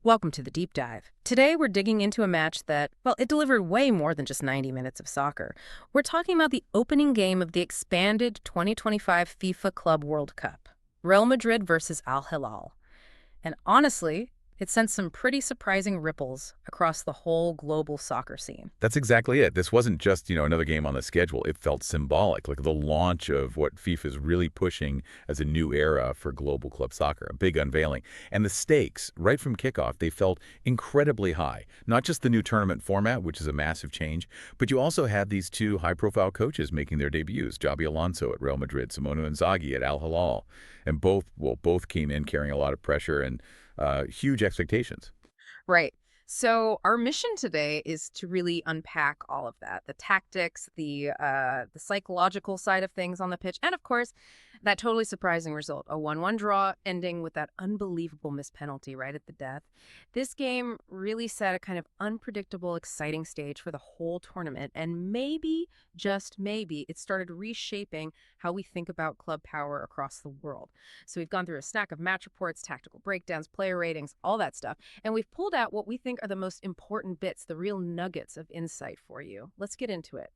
Welcome to the Deep Dive. Today we're digging into a match that, well, it delivered way more than just 90 minutes of soccer. We're talking about the opening game of the expanded 2025 FIFA Club World Cup, Real Madrid versus Al Hilal. And honestly, it sent some pretty surprising ripples across the whole global soccer scene. That's exactly it. This wasn't just, another game on the schedule. It felt symbolic, like the launch of what FIFA is really pushing as a new era for global club soccer, a big unveiling. And the stakes, right from kickoff, they felt incredibly high. Not just the new tournament format, which is a massive change, but you also had these two high-profile coaches making their debuts, Xabi Alonso at Real Madrid, Simone Inzaghi at Al Hilal. And both came in carrying a lot of pressure and huge expectations. Right. So our mission today is to really unpack all of that, the tactics, the psychological side of things on the pitch, and of course, that totally surprising result, a 1-1 draw ending with that unbelievable missed penalty right at the death. This game really set a kind of unpredictable, exciting stage for the whole tournament, and maybe, just maybe, it started reshaping how we think about club power across the world. So we've gone through a stack of match reports, tactical breakdowns, player ratings, all that stuff, and we've pulled out what we think are the most important bits, the real nuggets of insight for you. Let's get into it.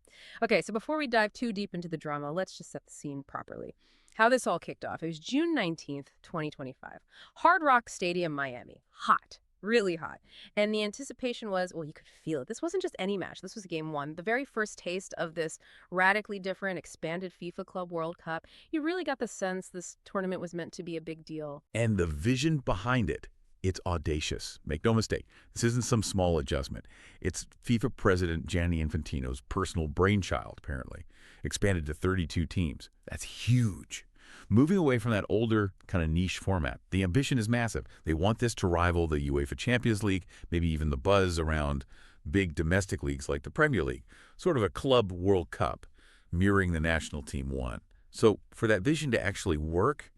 Okay, so before we dive too deep into the drama, let's just set the scene properly. How this all kicked off. It was June 19th, 2025. Hard Rock Stadium, Miami. Hot. Really hot. And the anticipation was, well, you could feel it. This wasn't just any match. This was game one. The very first taste of this radically different, expanded FIFA Club World Cup. You really got the sense this tournament was meant to be a big deal. And the vision behind it, it's audacious. Make no mistake, this isn't some small adjustment. It's FIFA President Gianni Infantino's personal brainchild, apparently. Expanded to 32 teams. That's huge. Moving away from that older, kind of niche format, the ambition is massive. They want this to rival the UEFA Champions League, maybe even the buzz around big domestic leagues like the Premier League. Sort of a club World Cup, mirroring the national team one. So for that vision to actually work,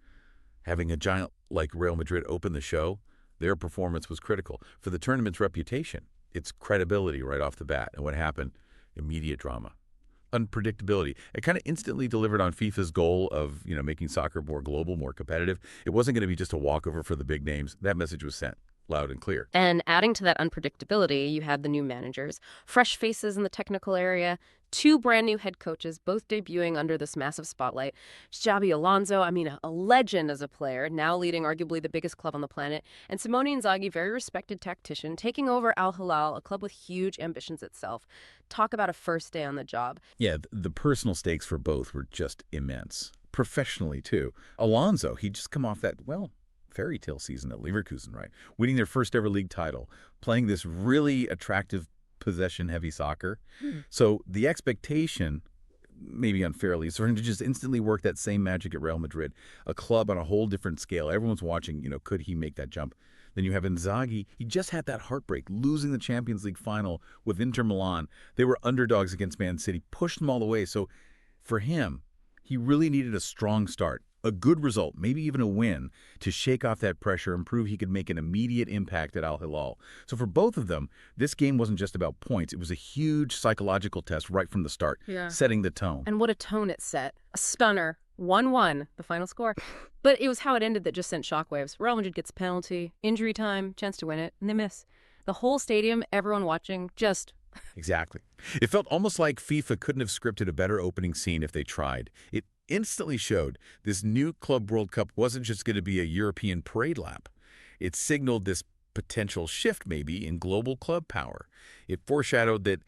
having a giant like Real Madrid open the show, their performance was critical. For the tournament's reputation, its credibility right off the bat. And what happened? Immediate drama. Unpredictability. It kind of instantly delivered on FIFA's goal of, making soccer more global, more competitive. It wasn't going to be just a walkover for the big names. That message was sent loud and clear. And adding to that unpredictability, you had the new managers, fresh faces in the technical area, two brand new head coaches, both debuting under this massive spotlight. Xabi Alonso, a legend as a player, now leading arguably the biggest club on the planet, and Simone Inzaghi, very respected tactician, taking over Al Hilal, a club with huge ambitions itself. Talk about a first day on the job. Yeah, the personal stakes for both were just immense. Professionally, too. Alonso, he'd just come off that, fairy tale season at Leverkusen, right? Winning their first ever league title, playing this really attractive possession-heavy soccer. So the expectation, maybe unfairly, is for him to just instantly work that same magic at Real Madrid, a club on a whole different scale. Everyone's watching, could he make that jump? Then you have Inzaghi. He just had that heartbreak, losing the Champions League final with Inter Milan. They were underdogs against Man City, pushed them all the way. So for him, he really needed a strong start, a good result, maybe even a win, to shake off that pressure and prove he could make an immediate impact at Al Hilal. So for both of them, this game wasn't just about points. It was a huge psychological test right from the start, setting the tone. And what a tone it set. A stunner. 1-1, the final score. But it was how it ended that just sent shockwaves. Real Madrid gets a penalty, injury time, chance to win it, and they miss. The whole stadium, everyone watching, just... Exactly. It felt almost like FIFA couldn't have scripted a better opening scene if they tried. It instantly showed this new Club World Cup wasn't just going to be a European parade lap. It signaled this potential shift, maybe, in global club power. It foreshadowed that,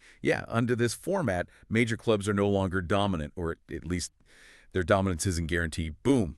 under this format, major clubs are no longer dominant, or at least their dominance isn't guaranteed. Boom.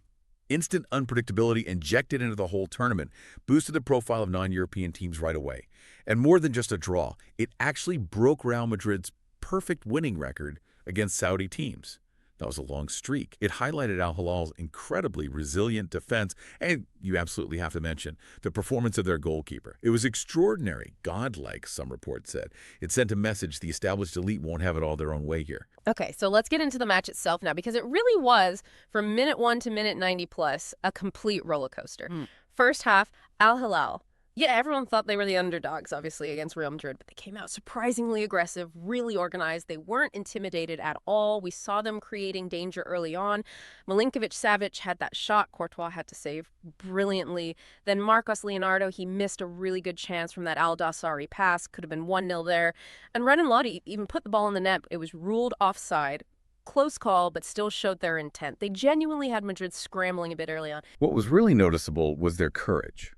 Instant unpredictability injected into the whole tournament boosted the profile of non-European teams right away. And more than just a draw, it actually broke Real Madrid's perfect winning record against Saudi teams. That was a long streak. It highlighted Al Hilal's incredibly resilient defense, and you absolutely have to mention the performance of their goalkeeper. It was extraordinary, godlike, some reports said. It sent a message the established elite won't have it all their own way here. Okay, so let's get into the match itself now, because it really was, from minute 1 to minute 90 plus, a complete roller coaster. First half, Al Hilal. Yeah, everyone thought they were the underdogs, obviously, against Real Madrid, but they came out surprisingly aggressive, really organized. They weren't intimidated at all. We saw them creating danger early on. Milinkovic-Savic had that shot Courtois had to save brilliantly. Then Marcos Leonardo, he missed a really good chance from that Al-Dassari pass. Could have been 1-0 there. And Ren and Lodi even put the ball in the net. It was ruled offside. Close call, but still showed their intent. They genuinely had Madrid scrambling a bit early on. What was really noticeable was their courage.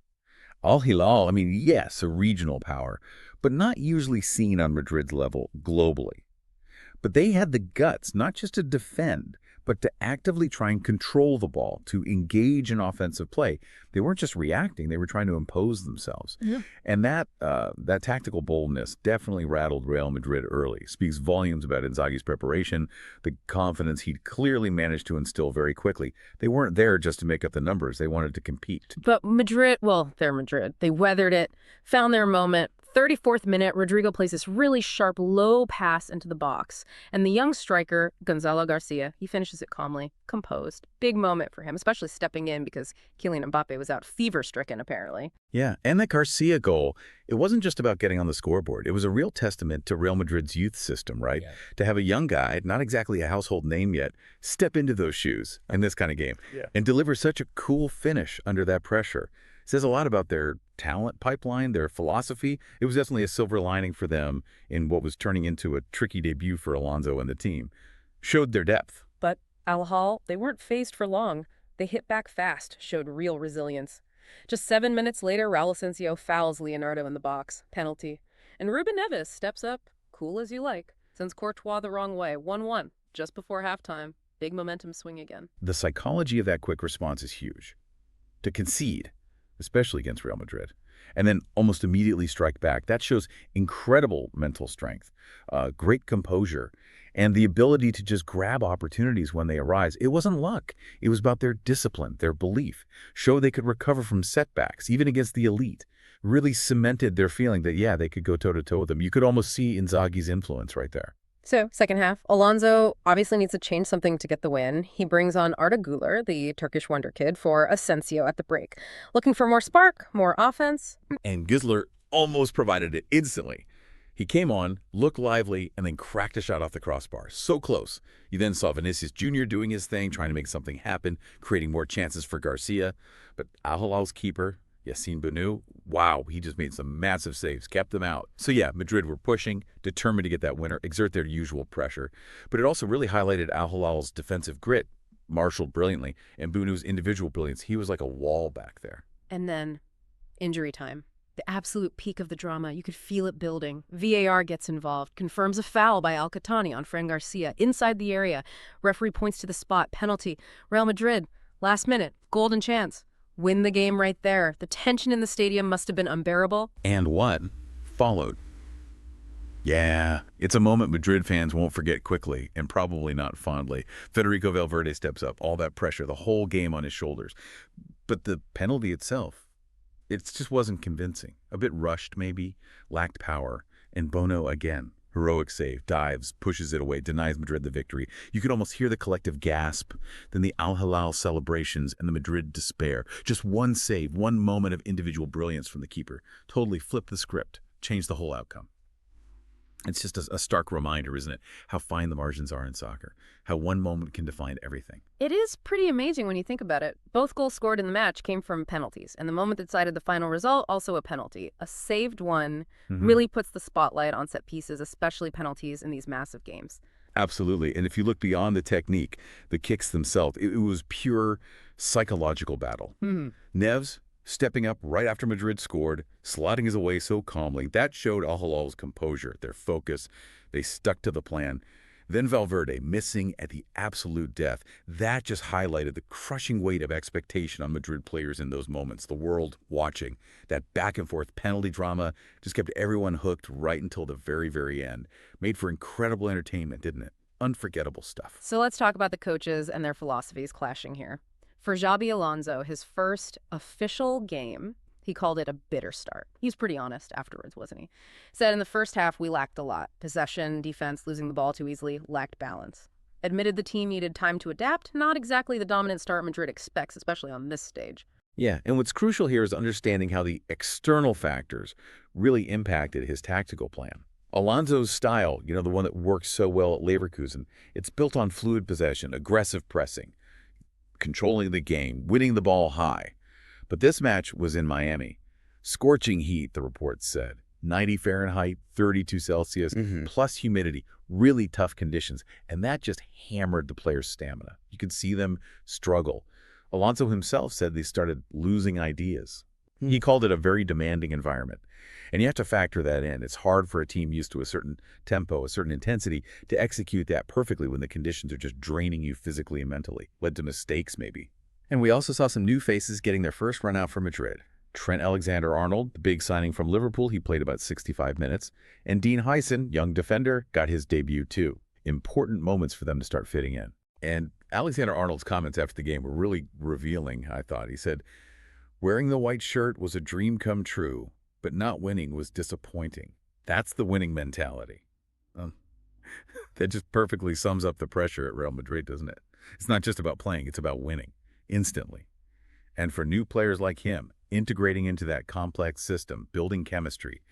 Al Hilal, I mean, yes, a regional power, but not usually seen on Madrid's level globally. But they had the guts not just to defend, but to actively try and control the ball, to engage in offensive play. They weren't just reacting, they were trying to impose themselves. Yeah. And that tactical boldness definitely rattled Real Madrid early. Speaks volumes about Inzaghi's preparation, the confidence he'd clearly managed to instill very quickly. They weren't there just to make up the numbers, they wanted to compete. But Madrid, well, they're Madrid. They weathered it, found their moment. 34th minute, Rodrygo plays this really sharp, low pass into the box. And the young striker, Gonzalo Garcia, he finishes it calmly, composed. Big moment for him, especially stepping in because Kylian Mbappe was out fever-stricken, apparently. Yeah, and that Garcia goal, it wasn't just about getting on the scoreboard. It was a real testament to Real Madrid's youth system, right? Yeah. To have a young guy, not exactly a household name yet, step into those shoes in this kind of game and deliver such a cool finish under that pressure. Says a lot about their talent pipeline, their philosophy. It was definitely a silver lining for them in what was turning into a tricky debut for Alonso and the team. Showed their depth. But Al Hilal, they weren't phased for long. They hit back fast, showed real resilience. Just 7 minutes later, Raul Asensio fouls Leonardo in the box. Penalty. And Ruben Neves steps up, cool as you like, sends Courtois the wrong way. 1-1, just before halftime. Big momentum swing again. The psychology of that quick response is huge. To concede, especially against Real Madrid, and then almost immediately strike back. That shows incredible mental strength, great composure, and the ability to just grab opportunities when they arise. It wasn't luck. It was about their discipline, their belief. Show they could recover from setbacks, even against the elite. Really cemented their feeling that, yeah, they could go toe-to-toe with them. You could almost see Inzaghi's influence right there. So, second half, Alonso obviously needs to change something to get the win. He brings on Arda Güler, the Turkish wonder kid, for Asensio at the break. Looking for more spark, more offense. And Güler almost provided it instantly. He came on, looked lively, and then cracked a shot off the crossbar. So close. You then saw Vinicius Jr. doing his thing, trying to make something happen, creating more chances for Garcia. But Al Hilal's keeper, Yassine Bounou, wow, he just made some massive saves, kept them out. So yeah, Madrid were pushing, determined to get that winner, exert their usual pressure. But it also really highlighted Al Hilal's defensive grit, marshaled brilliantly, and Bounou's individual brilliance. He was like a wall back there. And then injury time. The absolute peak of the drama. You could feel it building. VAR gets involved, confirms a foul by Al-Qahtani on Fran Garcia inside the area. Referee points to the spot, penalty. Real Madrid, last minute, golden chance. Win the game right there. The tension in the stadium must have been unbearable. And what followed? Yeah, it's a moment Madrid fans won't forget quickly, and probably not fondly. Federico Valverde steps up, all that pressure, the whole game on his shoulders. But the penalty itself, it just wasn't convincing. A bit rushed, maybe, lacked power. And Bono again. Heroic save, dives, pushes it away, denies Madrid the victory. You could almost hear the collective gasp, then the Al Hilal celebrations and the Madrid despair. Just one save, one moment of individual brilliance from the keeper. Totally flipped the script, changed the whole outcome. It's just a stark reminder, isn't it? How fine the margins are in soccer. How one moment can define everything. It is pretty amazing when you think about it. Both goals scored in the match came from penalties, and the moment that decided the final result, also a penalty. A saved one really puts the spotlight on set pieces, especially penalties in these massive games. Absolutely. And if you look beyond the technique, the kicks themselves, it was pure psychological battle. Neves stepping up right after Madrid scored, slotting his away so calmly. That showed Al Hilal's composure, their focus. They stuck to the plan. Then Valverde missing at the absolute death. That just highlighted the crushing weight of expectation on Madrid players in those moments, the world watching. That back-and-forth penalty drama just kept everyone hooked right until the very, very end. Made for incredible entertainment, didn't it? Unforgettable stuff. So let's talk about the coaches and their philosophies clashing here. For Xabi Alonso, his first official game, he called it a bitter start. He was pretty honest afterwards, wasn't he? Said in the first half, we lacked a lot. Possession, defense, losing the ball too easily, lacked balance. Admitted the team needed time to adapt, not exactly the dominant start Madrid expects, especially on this stage. Yeah, and what's crucial here is understanding how the external factors really impacted his tactical plan. Alonso's style, the one that works so well at Leverkusen, it's built on fluid possession, aggressive pressing, controlling the game, winning the ball high. But this match was in Miami. Scorching heat, the report said. 90 Fahrenheit, 32 Celsius, plus humidity, really tough conditions. And that just hammered the players' stamina. You could see them struggle. Alonso himself said they started losing ideas. He called it a very demanding environment. And you have to factor that in. It's hard for a team used to a certain tempo, a certain intensity, to execute that perfectly when the conditions are just draining you physically and mentally. Led to mistakes, maybe. And we also saw some new faces getting their first run out for Madrid. Trent Alexander-Arnold, the big signing from Liverpool, he played about 65 minutes. And Dean Huyson, young defender, got his debut too. Important moments for them to start fitting in. And Alexander-Arnold's comments after the game were really revealing, I thought. He said, "Wearing the white shirt was a dream come true, but not winning was disappointing." That's the winning mentality. That just perfectly sums up the pressure at Real Madrid, doesn't it? It's not just about playing, it's about winning, instantly. And for new players like him, integrating into that complex system, building chemistry,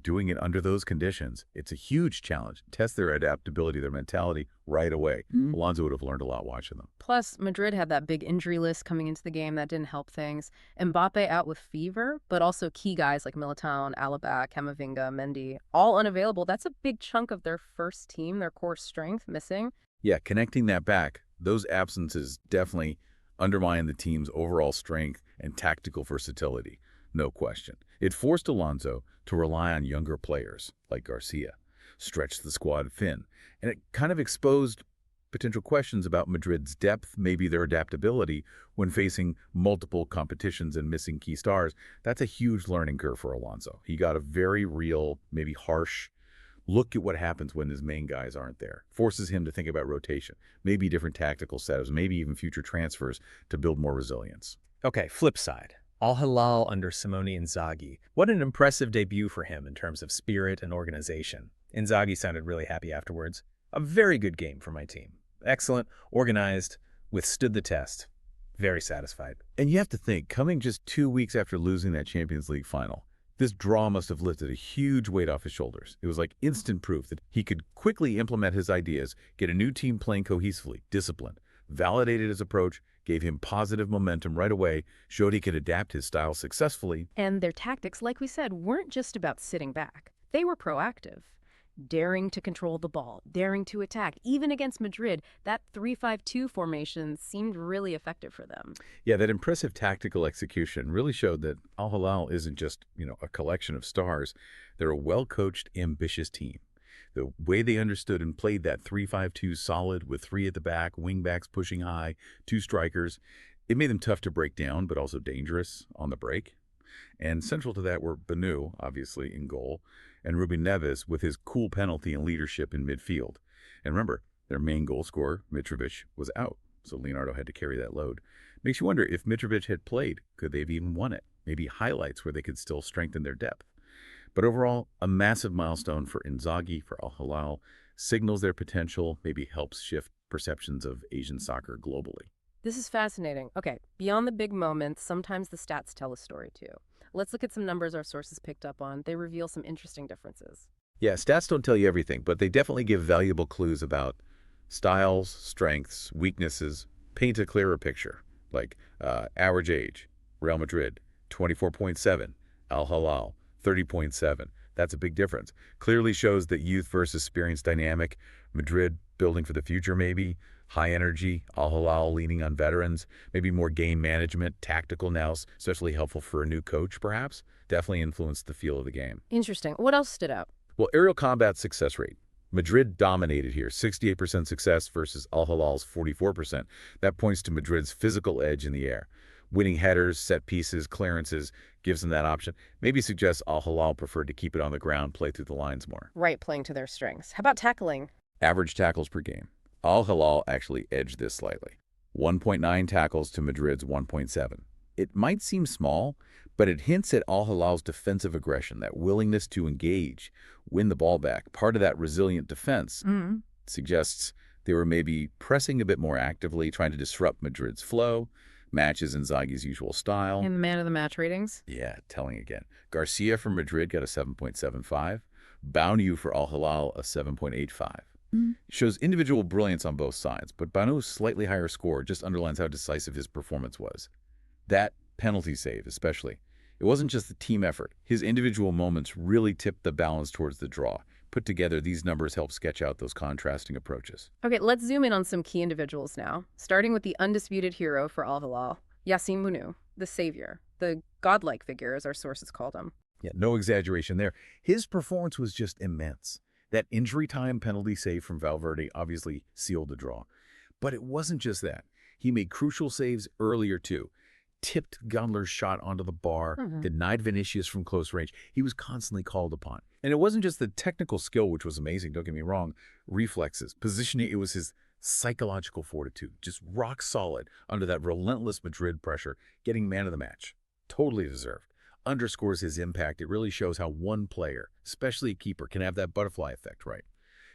doing it under those conditions, it's a huge challenge. Test their adaptability, their mentality right away. Alonso would have learned a lot watching them. Plus, Madrid had that big injury list coming into the game that didn't help things. Mbappe out with fever, but also key guys like Militao and Alaba, Camavinga, Mendy, all unavailable. That's a big chunk of their first team, their core strength, missing. Yeah, connecting that back, those absences definitely undermine the team's overall strength and tactical versatility. No question. It forced Alonso to rely on younger players like Garcia, stretched the squad thin, and it kind of exposed potential questions about Madrid's depth, maybe their adaptability when facing multiple competitions and missing key stars. That's a huge learning curve for Alonso. He got a very real, maybe harsh look at what happens when his main guys aren't there. Forces him to think about rotation, maybe different tactical setups, maybe even future transfers to build more resilience. Okay, flip side. Al Hilal under Simone Inzaghi. What an impressive debut for him in terms of spirit and organization. Inzaghi sounded really happy afterwards. A very good game for my team. Excellent, organized, withstood the test. Very satisfied. And you have to think, coming just 2 weeks after losing that Champions League final, this draw must have lifted a huge weight off his shoulders. It was like instant proof that he could quickly implement his ideas, get a new team playing cohesively, disciplined, validated his approach, gave him positive momentum right away, showed he could adapt his style successfully. And their tactics, like we said, weren't just about sitting back. They were proactive, daring to control the ball, daring to attack. Even against Madrid, that 3-5-2 formation seemed really effective for them. Yeah, that impressive tactical execution really showed that Al Hilal isn't just, a collection of stars. They're a well-coached, ambitious team. The way they understood and played that 3-5-2 solid with 3 at the back, wing-backs pushing high, 2 strikers, it made them tough to break down, but also dangerous on the break. And central to that were Banu, obviously, in goal, and Ruben Neves with his cool penalty and leadership in midfield. And remember, their main goal scorer, Mitrovic, was out, so Leonardo had to carry that load. Makes you wonder, if Mitrovic had played, could they have even won it? Maybe highlights where they could still strengthen their depth. But overall, a massive milestone for Inzaghi, for Al Hilal, signals their potential, maybe helps shift perceptions of Asian soccer globally. This is fascinating. Okay, beyond the big moments, sometimes the stats tell a story too. Let's look at some numbers our sources picked up on. They reveal some interesting differences. Yeah, stats don't tell you everything, but they definitely give valuable clues about styles, strengths, weaknesses, paint a clearer picture, like average age, Real Madrid, 24.7, Al Hilal, 30.7. That's a big difference. Clearly shows that youth versus experience dynamic. Madrid building for the future maybe. High energy. Al Hilal leaning on veterans. Maybe more game management. Tactical now, especially helpful for a new coach perhaps. Definitely influenced the feel of the game. Interesting. What else stood out? Well, aerial combat success rate. Madrid dominated here. 68% success versus Al Hilal's 44%. That points to Madrid's physical edge in the air. Winning headers, set pieces, clearances gives them that option. Maybe suggests Al Hilal preferred to keep it on the ground, play through the lines more. Right, playing to their strengths. How about tackling? Average tackles per game. Al Hilal actually edged this slightly. 1.9 tackles to Madrid's 1.7. It might seem small, but it hints at Al Hilal's defensive aggression, that willingness to engage, win the ball back. Part of that resilient defense suggests they were maybe pressing a bit more actively, trying to disrupt Madrid's flow. matches Inzaghi's usual style. And the man of the match ratings? Yeah, telling again. Garcia from Madrid got a 7.75. Bounu for Al Hilal a 7.85. Shows individual brilliance on both sides, but Baunu's slightly higher score just underlines how decisive his performance was. That penalty save, especially. It wasn't just the team effort. His individual moments really tipped the balance towards the draw. Put together, these numbers help sketch out those contrasting approaches. Okay, let's zoom in on some key individuals now, starting with the undisputed hero for Al Hilal, Yassine Bounou, the savior, the godlike figure, as our sources called him. Yeah, no exaggeration there. His performance was just immense. That injury time penalty save from Valverde obviously sealed the draw. But it wasn't just that. He made crucial saves earlier too. Tipped Gunler's shot onto the bar, denied Vinicius from close range. He was constantly called upon. And it wasn't just the technical skill, which was amazing, don't get me wrong, reflexes, positioning, it was his psychological fortitude, just rock solid under that relentless Madrid pressure, getting man of the match. Totally deserved. Underscores his impact. It really shows how one player, especially a keeper, can have that butterfly effect, right?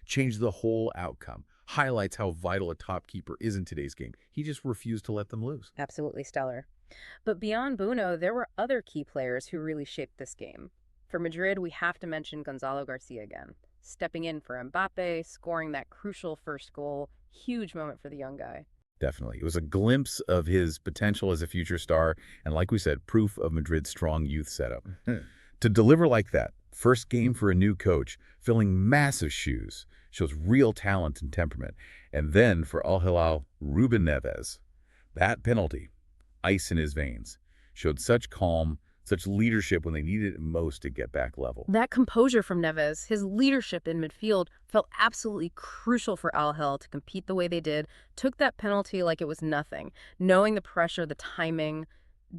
Change the whole outcome. Highlights how vital a top keeper is in today's game. He just refused to let them lose. Absolutely stellar. But beyond Bounou, there were other key players who really shaped this game. For Madrid, we have to mention Gonzalo Garcia again. Stepping in for Mbappe, scoring that crucial first goal. Huge moment for the young guy. Definitely. It was a glimpse of his potential as a future star, and like we said, proof of Madrid's strong youth setup. To deliver like that, first game for a new coach, filling massive shoes, shows real talent and temperament. And then for Al Hilal, Ruben Neves, that penalty, ice in his veins, showed such calm, such leadership when they needed it most to get back level. That composure from Neves, his leadership in midfield, felt absolutely crucial for Al Hilal to compete the way they did. Took that penalty like it was nothing. Knowing the pressure, the timing,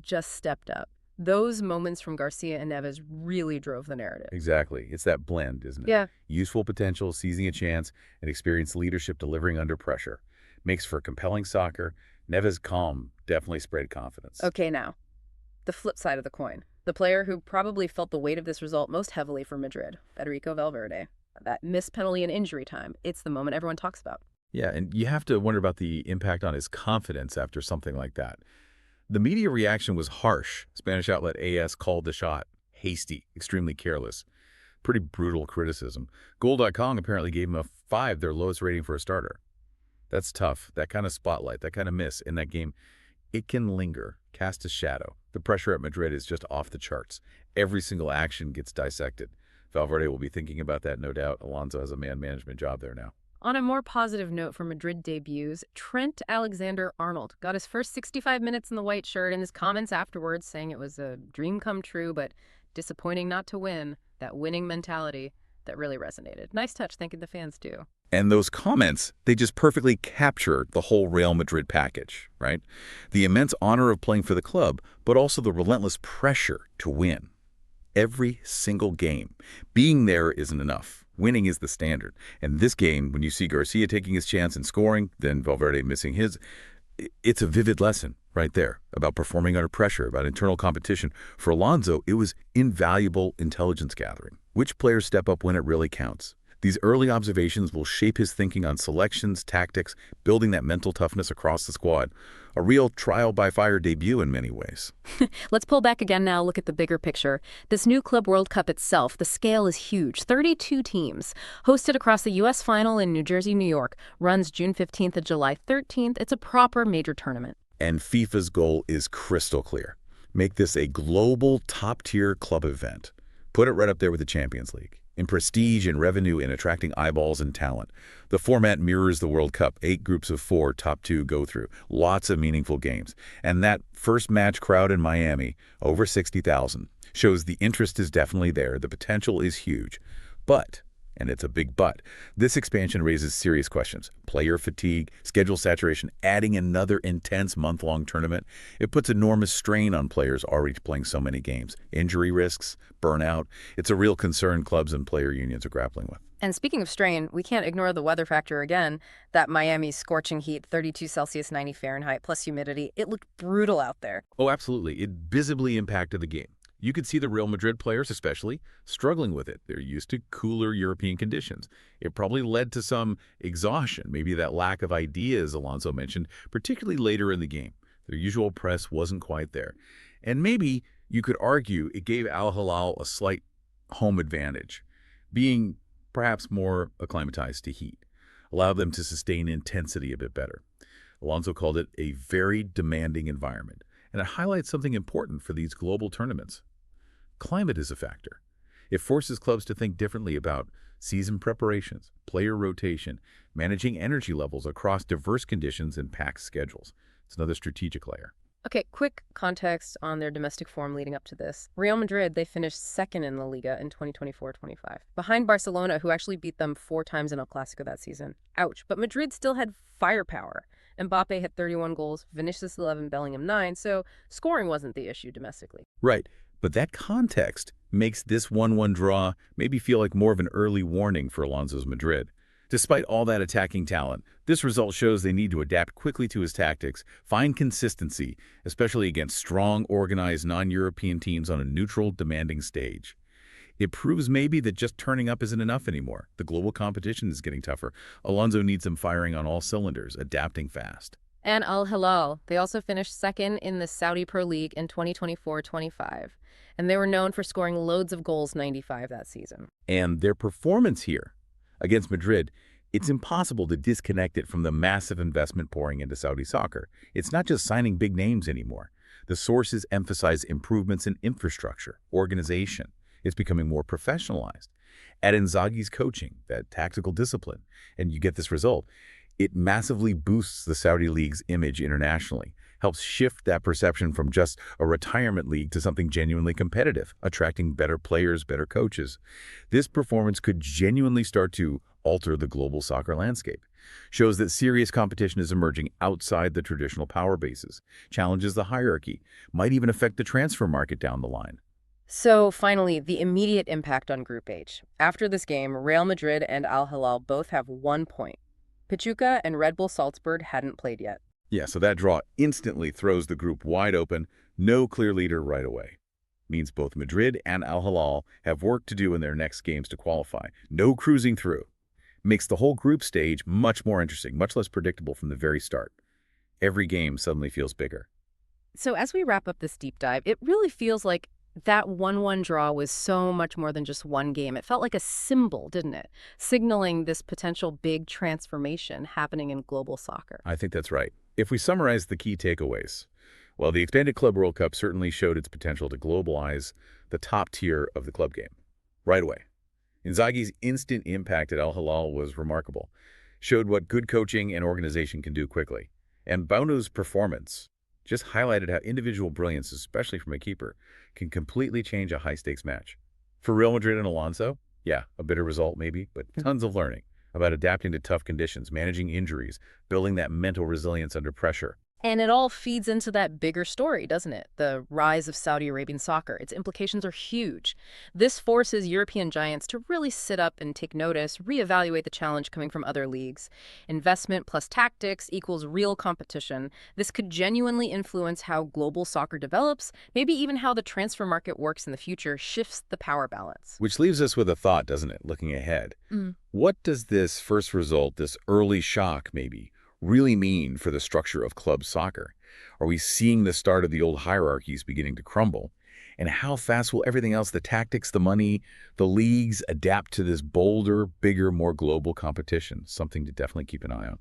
just stepped up. Those moments from Garcia and Neves really drove the narrative. Exactly. It's that blend, isn't it? Yeah. Useful potential, seizing a chance, and experienced leadership delivering under pressure. Makes for compelling soccer. Neves' calm definitely spread confidence. Okay, now, the flip side of the coin. The player who probably felt the weight of this result most heavily for Madrid, Federico Valverde. That missed penalty in injury time. It's the moment everyone talks about. Yeah, and you have to wonder about the impact on his confidence after something like that. The media reaction was harsh. Spanish outlet AS called the shot hasty, extremely careless. Pretty brutal criticism. Goal.com apparently gave him a 5, their lowest rating for a starter. That's tough. That kind of spotlight, that kind of miss in that game, it can linger, cast a shadow. The pressure at Madrid is just off the charts. Every single action gets dissected. Valverde will be thinking about that, no doubt. Alonso has a man management job there now. On a more positive note for Madrid debuts, Trent Alexander-Arnold got his first 65 minutes in the white shirt, and his comments afterwards saying it was a dream come true, but disappointing not to win. That winning mentality that really resonated. Nice touch, thanking the fans too. And those comments, they just perfectly capture the whole Real Madrid package, right? The immense honor of playing for the club, but also the relentless pressure to win. Every single game. Being there isn't enough. Winning is the standard. And this game, when you see Garcia taking his chance and scoring, then Valverde missing his, it's a vivid lesson right there about performing under pressure, about internal competition. For Alonso, it was invaluable intelligence gathering. Which players step up when it really counts? These early observations will shape his thinking on selections, tactics, building that mental toughness across the squad. A real trial-by-fire debut in many ways. Let's pull back again now, look at the bigger picture. This new Club World Cup itself, the scale is huge. 32 teams. Hosted across the U.S. final in New Jersey, New York. Runs June 15th to July 13th. It's a proper major tournament. And FIFA's goal is crystal clear. Make this a global top-tier club event. Put it right up there with the Champions League. In prestige and revenue in attracting eyeballs and talent. The format mirrors the World Cup. 8 groups of 4, top 2 go through. Lots of meaningful games. And that first match crowd in Miami, over 60,000, shows the interest is definitely there. The potential is huge. But, and it's a big but, this expansion raises serious questions. Player fatigue, schedule saturation, adding another intense month-long tournament. It puts enormous strain on players already playing so many games. Injury risks, burnout. It's a real concern clubs and player unions are grappling with. And speaking of strain, we can't ignore the weather factor again. That Miami scorching heat, 32 Celsius, 90 Fahrenheit, plus humidity. It looked brutal out there. Oh, absolutely. It visibly impacted the game. You could see the Real Madrid players especially struggling with it. They're used to cooler European conditions. It probably led to some exhaustion, maybe that lack of ideas Alonso mentioned, particularly later in the game. Their usual press wasn't quite there. And maybe you could argue it gave Al Hilal a slight home advantage, being perhaps more acclimatized to heat, allowed them to sustain intensity a bit better. Alonso called it a very demanding environment, and it highlights something important for these global tournaments. Climate is a factor. It forces clubs to think differently about season preparations, player rotation, managing energy levels across diverse conditions and packed schedules. It's another strategic layer. Okay, quick context on their domestic form leading up to this. Real Madrid, they finished second in La Liga in 2024-25, behind Barcelona, who actually beat them 4 times in El Clásico that season. Ouch. But Madrid still had firepower. Mbappe had 31 goals, Vinicius 11, Bellingham 9, so scoring wasn't the issue domestically. Right, but that context makes this 1-1 draw maybe feel like more of an early warning for Alonso's Madrid. Despite all that attacking talent, this result shows they need to adapt quickly to his tactics, find consistency, especially against strong, organized, non-European teams on a neutral, demanding stage. It proves maybe that just turning up isn't enough anymore. The global competition is getting tougher. Alonso needs them firing on all cylinders, adapting fast. And Al Hilal, they also finished second in the Saudi Pro League in 2024-25, and they were known for scoring loads of goals, 95 that season. And their performance here against Madrid, it's impossible to disconnect it from the massive investment pouring into Saudi soccer. It's not just signing big names anymore. The sources emphasize improvements in infrastructure, organization. It's becoming more professionalized. Add Inzaghi's coaching, that tactical discipline, and you get this result. It massively boosts the Saudi League's image internationally, helps shift that perception from just a retirement league to something genuinely competitive, attracting better players, better coaches. This performance could genuinely start to alter the global soccer landscape. Shows that serious competition is emerging outside the traditional power bases, challenges the hierarchy, might even affect the transfer market down the line. So finally, the immediate impact on Group H. After this game, Real Madrid and Al Hilal both have 1 point. Pachuca and Red Bull Salzburg hadn't played yet. Yeah, so that draw instantly throws the group wide open, no clear leader right away. Means both Madrid and Al Hilal have work to do in their next games to qualify. No cruising through. Makes the whole group stage much more interesting, much less predictable from the very start. Every game suddenly feels bigger. So as we wrap up this deep dive, it really feels like that 1-1 draw was so much more than just one game. It felt like a symbol, didn't it? Signaling this potential big transformation happening in global soccer. I think that's right. If we summarize the key takeaways, well, the Expanded Club World Cup certainly showed its potential to globalize the top tier of the club game right away. Inzaghi's instant impact at Al Hilal was remarkable, showed what good coaching and organization can do quickly. And Bono's performance just highlighted how individual brilliance, especially from a keeper, can completely change a high-stakes match. For Real Madrid and Alonso, yeah, a bitter result maybe, but tons of learning about adapting to tough conditions, managing injuries, building that mental resilience under pressure. And it all feeds into that bigger story, doesn't it? The rise of Saudi Arabian soccer. Its implications are huge. This forces European giants to really sit up and take notice, reevaluate the challenge coming from other leagues. Investment plus tactics equals real competition. This could genuinely influence how global soccer develops, maybe even how the transfer market works in the future, shifts the power balance. Which leaves us with a thought, doesn't it, looking ahead? What does this first result, this early shock maybe, really mean for the structure of club soccer? Are we seeing the start of the old hierarchies beginning to crumble? And how fast will everything else, the tactics, the money, the leagues, adapt to this bolder, bigger, more global competition? Something to definitely keep an eye on.